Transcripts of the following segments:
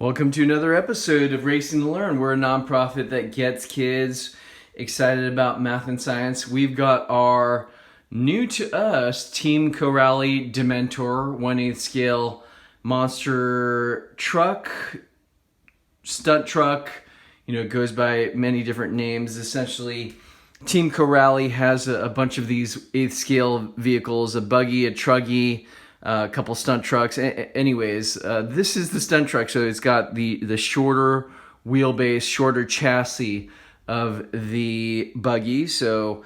Welcome to another episode of Racing to Learn. We're a nonprofit that gets kids excited about math and science. We've got our new to us Team Co-Rally Dementor 1/8 scale monster truck, stunt truck. It goes by many different names. Essentially, Team Co-Rally has a bunch of these 8th scale vehicles, a buggy, a truggy, a couple stunt trucks. Anyways, this is the stunt truck, so it's got the shorter wheelbase, shorter chassis of the buggy, so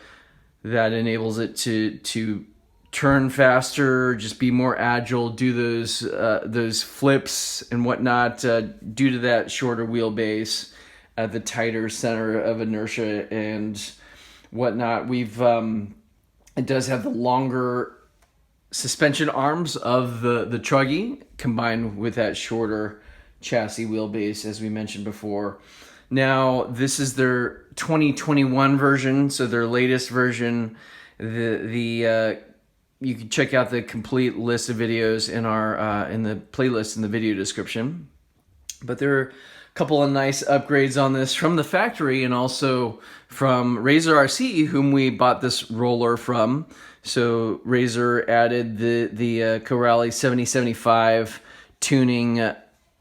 that enables it to turn faster, just be more agile, do those flips and whatnot due to that shorter wheelbase, the tighter center of inertia and whatnot. It does have the longer suspension arms of the truggy combined with that shorter chassis wheelbase, as we mentioned before. Now, this is their 2021 version, so their latest version. You can check out the complete list of videos in the playlist in the video description. But there are a couple of nice upgrades on this from the factory and also from Razor RC, whom we bought this roller from. So Razor added the Co-Rally 7075 tuning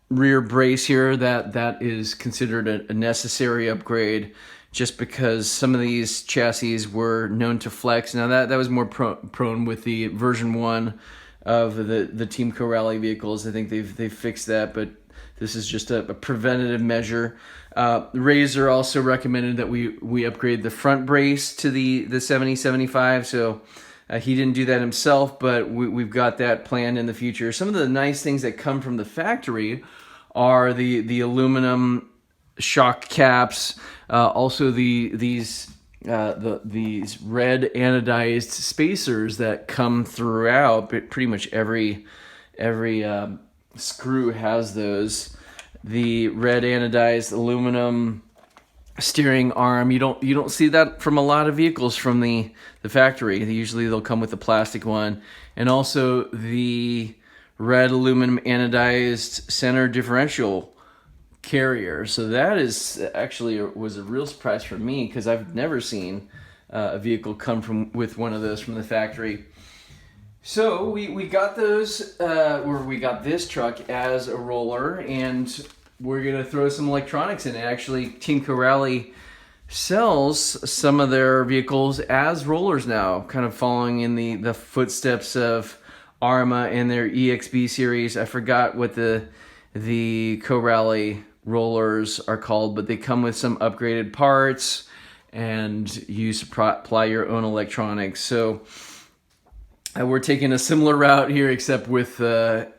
rear brace here. That is considered a necessary upgrade just because some of these chassis were known to flex. Now that was more prone with the version 1 of the Team Co-Rally vehicles. I think they've fixed that, but this is just a preventative measure. Razor also recommended that we upgrade the front brace to the 7075. So he didn't do that himself, but we've got that planned in the future. Some of the nice things that come from the factory are the aluminum shock caps, also these red anodized spacers that come throughout. But pretty much every screw has those. The red anodized aluminum steering arm, you don't see that from a lot of vehicles from the factory. Usually they'll come with a plastic one. And also the red aluminum anodized center differential carrier. So that is actually was a real surprise for me because I've never seen a vehicle come with one of those from the factory. So we got those, we got this truck as a roller, and we're gonna throw some electronics in it. Actually, Team Co-Rally sells some of their vehicles as rollers now, kind of following in the footsteps of Arma and their EXB series. I forgot what the Co-Rally rollers are called, but they come with some upgraded parts and you supply your own electronics. So we're taking a similar route here, except with a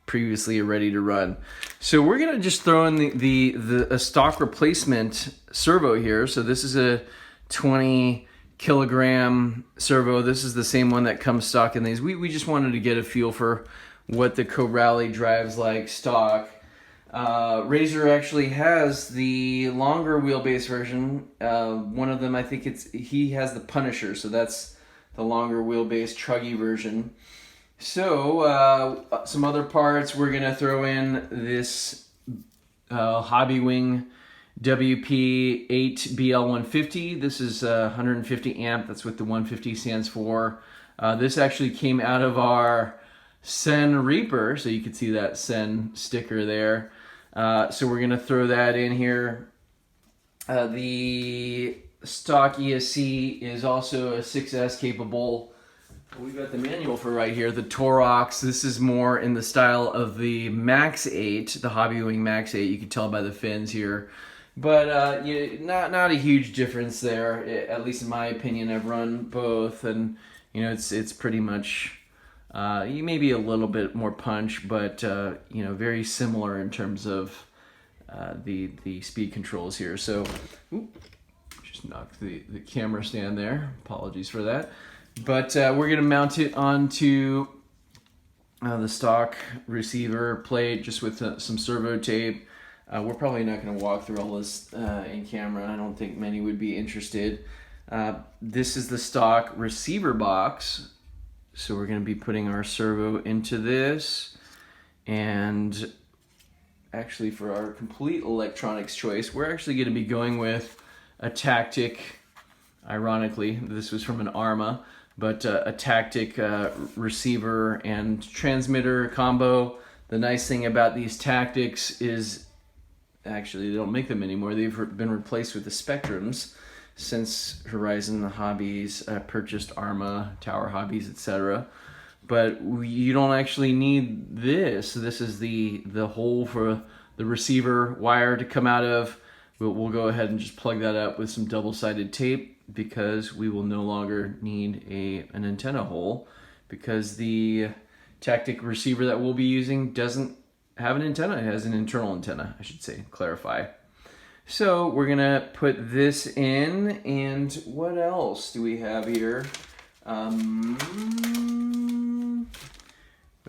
previously ready to run. So we're gonna just throw in a stock replacement servo here. So this is a 20 kilogram servo. This is the same one that comes stock in these. We just wanted to get a feel for what the Co-Rally drives like stock. Razor actually has the longer wheelbase version. One of them, I think he has the Punisher, so that's the longer wheelbase truggy version. So some other parts, we're gonna throw in this Hobby Wing WP8BL150. This is 150 amp. That's what the 150 stands for. This actually came out of our Sen Reaper, so you can see that Sen sticker there. So we're gonna throw that in here. The stock ESC is also a 6S capable. We've got the manual for right here, the Torox. This is more in the style of the Max 8, the Hobby Wing Max 8. You can tell by the fins here. But not a huge difference there, at least in my opinion. I've run both, and it's pretty much maybe a little bit more punch, but very similar in terms of the speed controls here. So, just knocked the camera stand there. Apologies for that. But we're going to mount it onto the stock receiver plate just with some servo tape. We're probably not going to walk through all this in camera. I don't think many would be interested. This is the stock receiver box. So we're going to be putting our servo into this and actually for our complete electronics choice, we're actually going to be going with a Tactic. Ironically, this was from an Arma, but a Tactic receiver and transmitter combo. The nice thing about these Tactics is, actually they don't make them anymore. They've been replaced with the Spectrums since Horizon Hobbies purchased Arma, Tower Hobbies, etc. But you don't actually need this. This is the hole for the receiver wire to come out of. We'll go ahead and just plug that up with some double-sided tape, because we will no longer need an antenna hole, because the Tactic receiver that we'll be using doesn't have an antenna. It has an internal antenna, I should say, clarify. So we're gonna put this in, and what else do we have here?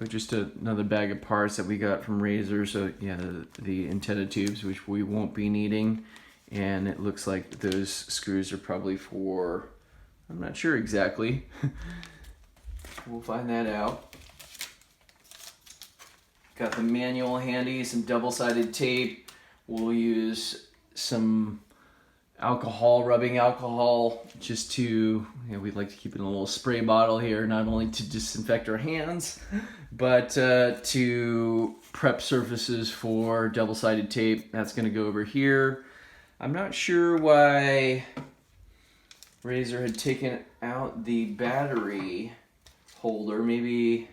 Just another bag of parts that we got from Razor. So yeah, the antenna tubes, which we won't be needing, and it looks like those screws are probably for, I'm not sure exactly. We'll find that out. Got the manual handy, some double-sided tape. We'll use some rubbing alcohol, just to, we'd like to keep it in a little spray bottle here, not only to disinfect our hands, but to prep surfaces for double-sided tape. That's going to go over here. I'm not sure why Razor had taken out the battery holder. Maybe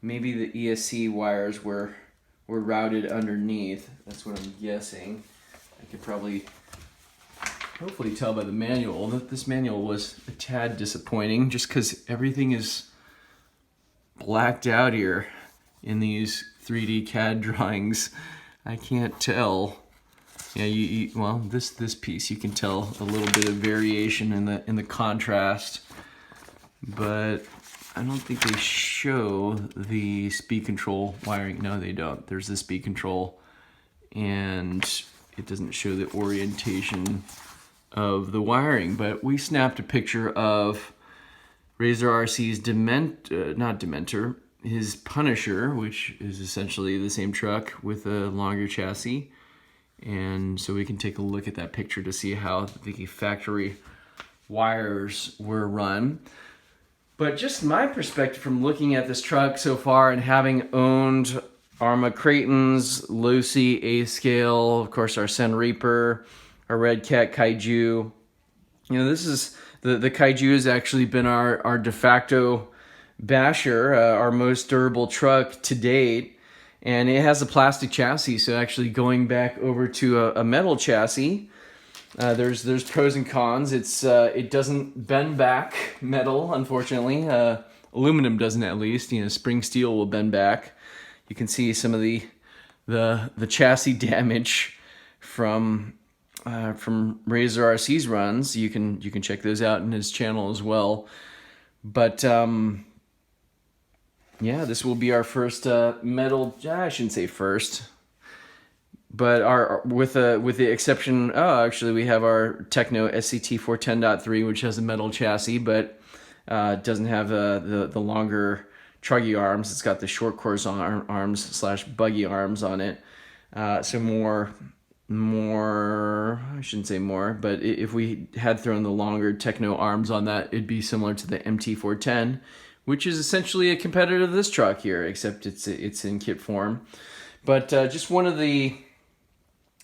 the ESC wires were routed underneath. That's what I'm guessing. I could probably hopefully tell by the manual that this manual was a tad disappointing, just because everything is blacked out here in these 3D CAD drawings. I can't tell. Yeah, well, this piece you can tell a little bit of variation in the contrast, but I don't think they show the speed control wiring. No, they don't. There's the speed control, and it doesn't show the orientation of the wiring. But we snapped a picture of Razor RC's Dementor, his Punisher, which is essentially the same truck with a longer chassis. And so we can take a look at that picture to see how the factory wires were run. But just my perspective from looking at this truck so far, and having owned Arma Creightons, Lucy, A-Scale, of course our Sen Reaper, our Red Cat Kaiju. This is, the Kaiju has actually been our de facto basher, our most durable truck to date. And it has a plastic chassis, so actually going back over to a metal chassis, there's pros and cons. It doesn't bend back, metal, unfortunately. Aluminum doesn't, at least. Spring steel will bend back. You can see some of the chassis damage from Razor RC's runs. You can check those out in his channel as well. But yeah, this will be our first metal. I shouldn't say first, but with the exception. Oh, actually, we have our Techno SCT 410.3, which has a metal chassis, but doesn't have the longer truggy arms. It's got the short course arms / buggy arms on it. So more. I shouldn't say more, but if we had thrown the longer Techno arms on that, it'd be similar to the MT410. Which is essentially a competitor to this truck here, except it's in kit form. But just one of the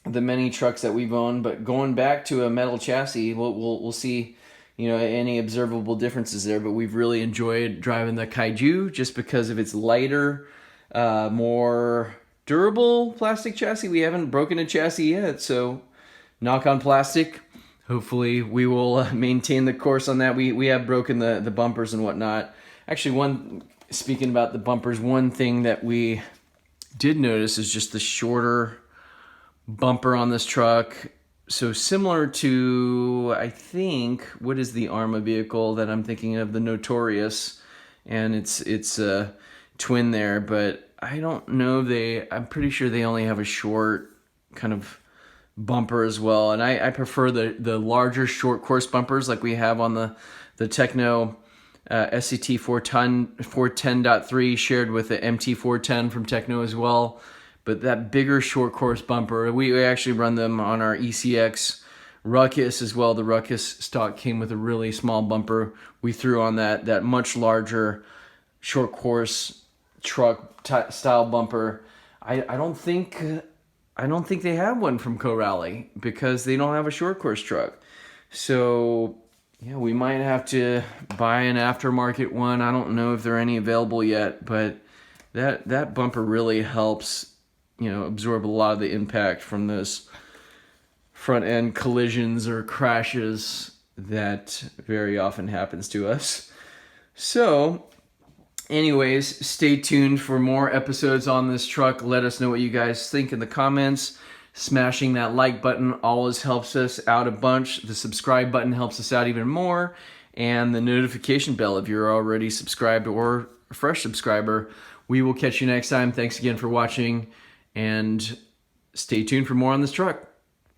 many trucks that we've owned. But going back to a metal chassis, we'll see, any observable differences there. But we've really enjoyed driving the Kaiju just because of its lighter, more durable plastic chassis. We haven't broken a chassis yet, so knock on plastic. Hopefully we will maintain the course on that. We have broken the bumpers and whatnot. Actually, speaking about the bumpers, one thing that we did notice is just the shorter bumper on this truck. So similar to, I think, what is the Arma vehicle that I'm thinking of? The Notorious, and it's a twin there, but I don't know. I'm pretty sure they only have a short kind of bumper as well, and I prefer the larger short course bumpers like we have on the Techno. SCT 410.3 shared with the MT410 from Techno as well. but that bigger short course bumper, we actually run them on our ECX Ruckus as well. The Ruckus stock came with a really small bumper. We threw on that much larger short course truck style bumper. I don't think they have one from Corrali because they don't have a short course truck. So yeah, we might have to buy an aftermarket one. I don't know if there are any available yet, but that bumper really helps, absorb a lot of the impact from those front end collisions or crashes that very often happens to us. So anyways, stay tuned for more episodes on this truck. Let us know what you guys think in the comments. Smashing that like button always helps us out a bunch. The subscribe button helps us out even more. And the notification bell if you're already subscribed or a fresh subscriber. We will catch you next time. Thanks again for watching, and stay tuned for more on this truck.